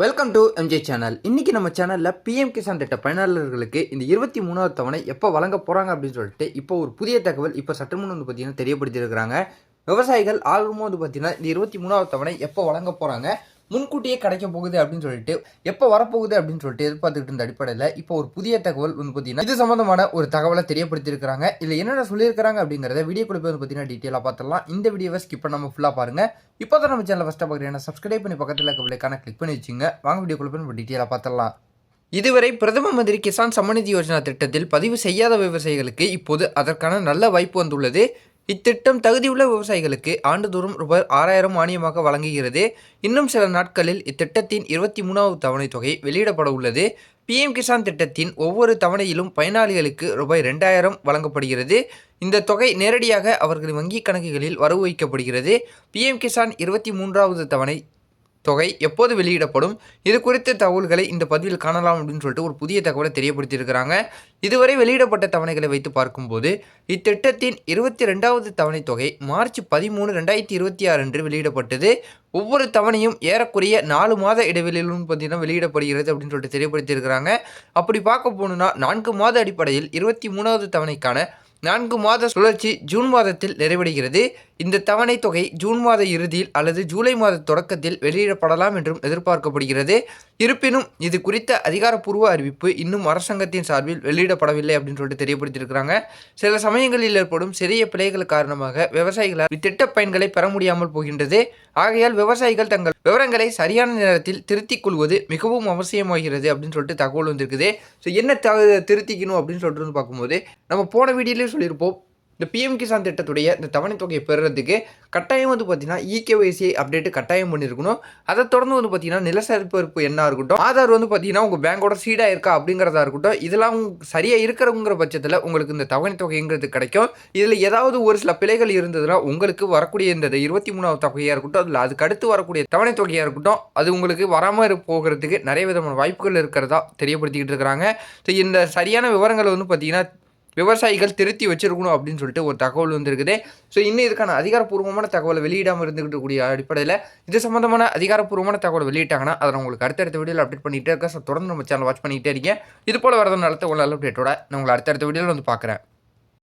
Welcome to MJ channel. இன்னைக்கு நம்ம சேனலில் பிஎம் கிசான் திட்ட பயனாளர்களுக்கு இந்த 23வது தவணை எப்போ வழங்க போகிறாங்க அப்படின்னு சொல்லிட்டு இப்போ ஒரு புதிய தகவல் இப்போ சற்றுமுன் பார்த்தீங்கன்னா தெரியப்படுத்தியிருக்கிறாங்க. விவசாயிகள் ஆர்வமும் பார்த்தீங்கன்னா இந்த 23வது தவணை எப்போ வழங்க போகிறாங்க, முன்கூட்டியே கிடைக்க போகுது அப்படின்னு சொல்லிட்டு எப்போ வரப்போகுது அப்படின்னு சொல்லிட்டு எதிர்பார்த்துக்கிட்டு இருந்த அடிப்படையில் இப்போ ஒரு புதிய தகவல் பார்த்தீங்கன்னா இது சம்பந்தமான ஒரு தகவலை தெரியப்படுத்தியிருக்கிறாங்க. இதில் என்னென்ன சொல்லியிருக்கிறாங்க அப்படிங்கிறத வீடியோ குறிப்பு பார்த்தீங்கன்னா டீட்டெயிலாக பார்த்துடலாம். இந்த வீடியோவை ஸ்கிப் பண்ணாமல் ஃபுல்லாக பாருங்கள். இப்போ தான் நம்ம சேனல் ஃபஸ்ட்டாக பார்க்குறீங்கன்னா சப்ஸ்கிரைப் பண்ணி பக்கத்தில் இருக்க பிள்ளைக்கான கிளிக் பண்ணி வச்சுங்க. வாங்க வீடியோ குறிப்பு நம்ம டீட்டெயிலாக பார்த்துடலாம். இதுவரை பிரதம மந்திரி கிசான் சம்மநிதி யோஜனா திட்டத்தில் பதிவு செய்யாத விவசாயிகளுக்கு இப்போது அதற்கான நல்ல வாய்ப்பு வந்துள்ளது. இத்திட்டம் தகுதியுள்ள விவசாயிகளுக்கு ஆண்டுதோறும் ரூபாய் 6000 மானியமாக வழங்குகிறது. இன்னும் சில நாட்களில் இத்திட்டத்தின் 23வது தவணை தொகை வெளியிடப்பட உள்ளது. பிஎம் கிசான் திட்டத்தின் ஒவ்வொரு தவணையிலும் பயனாளிகளுக்கு ரூபாய் 2000 வழங்கப்படுகிறது. இந்த தொகை நேரடியாக அவர்களின் வங்கிக் கணக்குகளில் வரவு வைக்கப்படுகிறது. பிஎம் கிசான் 23வது தவணை தொகை எப்போது வெளியிடப்படும், இது குறித்த தகவல்களை இந்த பதிவில் காணலாம் அப்படின்னு சொல்லிட்டு ஒரு புதிய தகவலை தெரியப்படுத்தியிருக்கிறாங்க. இதுவரை வெளியிடப்பட்ட தவணைகளை வைத்து பார்க்கும்போது இத்திட்டத்தின் 22வது தவணை தொகை மார்ச் 13, 2026 அன்று வெளியிடப்பட்டது. ஒவ்வொரு தவணையும் ஏறக்குறைய 4 மாத இடைவெளியிலும் பார்த்தீங்கன்னா வெளியிடப்படுகிறது அப்படின்னு சொல்லிட்டு தெரியப்படுத்தியிருக்கிறாங்க. அப்படி பார்க்க போகணுன்னா 4 மாத அடிப்படையில் 23வது தவணைக்கான 4 மாத சுழற்சி ஜூன் மாதத்தில் நிறைவடைகிறது. இந்த தவணை தொகை ஜூன் மாத இறுதியில் அல்லது ஜூலை மாத தொடக்கத்தில் வெளியிடப்படலாம் என்றும் எதிர்பார்க்கப்படுகிறது. இருப்பினும் இது குறித்த அதிகாரப்பூர்வ அறிவிப்பு இன்னும் அரசாங்கத்தின் சார்பில் வெளியிடப்படவில்லை அப்படின்னு சொல்லிட்டு தெரியப்படுத்தியிருக்கிறாங்க. சில சமயங்களில் ஏற்படும் சிறிய பிழைகள் காரணமாக விவசாயிகளால் இத்திட்ட பயன்களை பெற முடியாமல் போகின்றது. ஆகையால் விவசாயிகள் தங்கள் விவரங்களை சரியான நேரத்தில் திருத்திக் கொள்வது மிகவும் அவசியமாகிறது அப்படின்னு சொல்லிட்டு தகவல் வந்திருக்குது. ஸோ என்ன திருத்திக்கணும் அப்படின்னு சொல்லிட்டு பார்க்கும்போது நம்ம போன வீடியோலேயே சொல்லியிருப்போம். இந்த பிஎம் கிசான் திட்டத்துடைய இந்த தவணை தொகையை பெறுறதுக்கு கட்டாயம் பார்த்தீங்கன்னா இகேஒய்சி அப்டேட்டு கட்டாயம் பண்ணியிருக்கணும். அதை தொடர்ந்து பார்த்தீங்கன்னா நிலசரிப்பு எண்ணா இருக்கட்டும், ஆதார் பார்த்தீங்கன்னா உங்கள் பேங்கோட சீடாக இருக்கா அப்படிங்கிறதா இருக்கட்டும், இதெல்லாம் சரியாக இருக்கிறவங்கிற பட்சத்தில் உங்களுக்கு இந்த தவணை தொகைங்கிறது கிடைக்கும். இதில் ஏதாவது ஒரு சில பிழைகள் இருந்ததுன்னா உங்களுக்கு வரக்கூடிய இந்த 23வது தொகையாக இருக்கட்டும், அதில் அதுக்கு அடுத்து வரக்கூடிய தவணை தொகையாக இருக்கட்டும், அது உங்களுக்கு வராமல் போகிறதுக்கு நிறைய விதமான வாய்ப்புகள் இருக்கிறதா தெரியப்படுத்திக்கிட்டு இருக்கிறாங்க. ஸோ இந்த சரியான விவரங்கள் பார்த்தீங்கன்னா விவசாயிகள் திருத்தி வச்சிருக்கணும் அப்படின்னு சொல்லிட்டு ஒரு தகவல் வந்துருக்குது. ஸோ இன்னும் இதுக்கான அதிகாரப்பூர்வமான தகவலை வெளியிடாமல் இருந்துகிட்டு கூடிய அடிப்படையில் இது சம்மந்தமான அதிகாரப்பூர்வமான தகவலை வெளியிட்டாங்கன்னா அதை உங்களுக்கு அடுத்தடுத்த வீடியோவில் அப்டேட் பண்ணிகிட்டே இருக்கேன். ஸோ தொடர்ந்து நம்ம சேனல் வாட்ச் பண்ணிகிட்டே இருக்கேன். இது போல் வரது நல்ல தகவல் அப்டேட்டோட நான் உங்களை அடுத்தடுத்த வீடியோவில் பார்க்குறேன்.